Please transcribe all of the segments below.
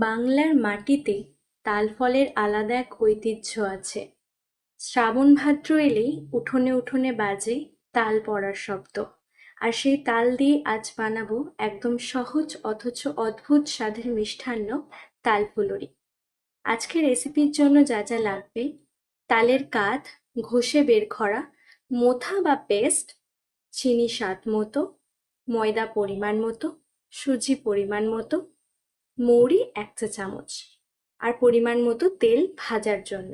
বাংলার মাটিতে তাল ফলের আলাদা এক ঐতিহ্য আছে। শ্রাবণ ভাদ্র এলেই উঠোনে উঠোনে বাজে তাল পড়ার শব্দ। আর সেই তাল দিয়ে আজ বানাবো একদম সহজ অথচ অদ্ভুত স্বাদের মিষ্টান্ন, তাল ফুলুরি। আজকে রেসিপির জন্য যা যা লাগবে: তালের কাঠ ঘষে বের করা, মোথা বা পেস্ট, চিনি স্বাদ মতো, ময়দা পরিমাণ মতো, সুজি পরিমাণ মতো, মৌরি 1 চা চামচ, আর পরিমাণ মতো তেল ভাজার জন্য।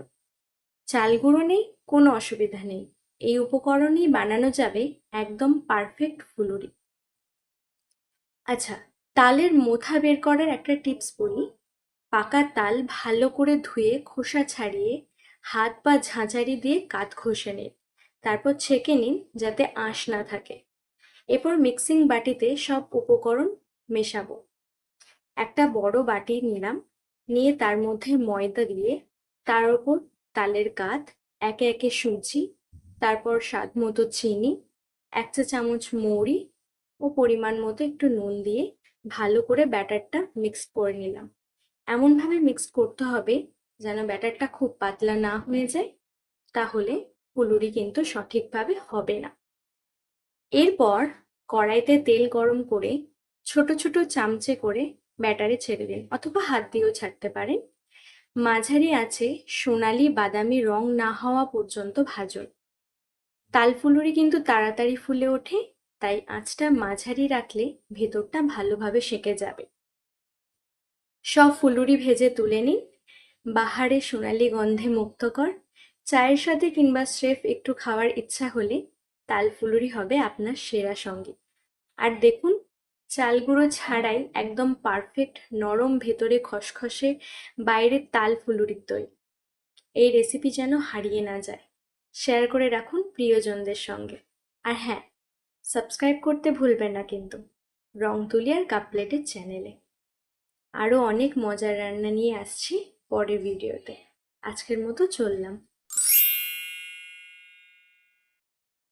চাল গুঁড়ো নেই, কোনো অসুবিধা নেই, এই উপকরণেই বানানো যাবে একদম পারফেক্ট ফুলুরি। আচ্ছা, তালের মোথা বের করার একটা টিপস বলি। পাকা তাল ভালো করে ধুয়ে খোসা ছাড়িয়ে হাত বা ঝাঁঝারি দিয়ে কাঠ ঘষে নিন। তারপর ছেঁকে নিন যাতে আঁশ না থাকে। এরপর মিক্সিং বাটিতে সব উপকরণ মেশাবো। একটা বড় বাটি নিলাম, নিয়ে তার মধ্যে ময়দা দিয়ে তার উপর তালের কাঠ, একে একে সুজি, তারপর স্বাদ মতো চিনি, 1 চা চামচ মৌরি ও পরিমাণ মতো একটু নুন দিয়ে ভালো করে ব্যাটারটা মিক্স করে নিলাম। এমনভাবে মিক্স করতে হবে যেন ব্যাটারটা খুব পাতলা না হয়ে যায়, তাহলে ফুলুরি কিন্তু সঠিকভাবে হবে না। এরপর কড়াইতে তেল গরম করে ছোট ছোট চামচে করে ব্যাটারে ছেড়ে দিন, অথবা হাত দিয়েও ছাড়তে পারেন। মাঝারি আঁচে সোনালি বাদামি রং না হওয়া পর্যন্ত ভাজুন। তাল ফুলুরি কিন্তু তাড়াতাড়ি ফুলে ওঠে, তাই আঁচটা মাঝারি রাখলে ভেতরটা ভালোভাবে সেঁকে যাবে। সব ফুলুরি ভেজে তুলে নিন। বাহারে সোনালি গন্ধে মুগ্ধকর চায়ের সাথে কিংবা স্রেফ একটু খাওয়ার ইচ্ছা হলে তাল ফুলুরি হবে আপনার সেরা সঙ্গী। আর দেখুন, চাল গুঁড়ো ছাড়াই একদম পারফেক্ট নরম, ভেতরে খসখসে, বাইরে তাল ফুলুরির তৈরি। এই রেসিপি যেন হারিয়ে না যায়। শেয়ার করে রাখুন প্রিয়জনদের সঙ্গে। আর হ্যাঁ, সাবস্ক্রাইব করতে ভুলবেন না কিন্তু রংতুলি আর কাপ প্লেটের চ্যানেলে। আরও অনেক মজার রান্না নিয়ে আসছি পরের ভিডিওতে। আজকের মতো চললাম।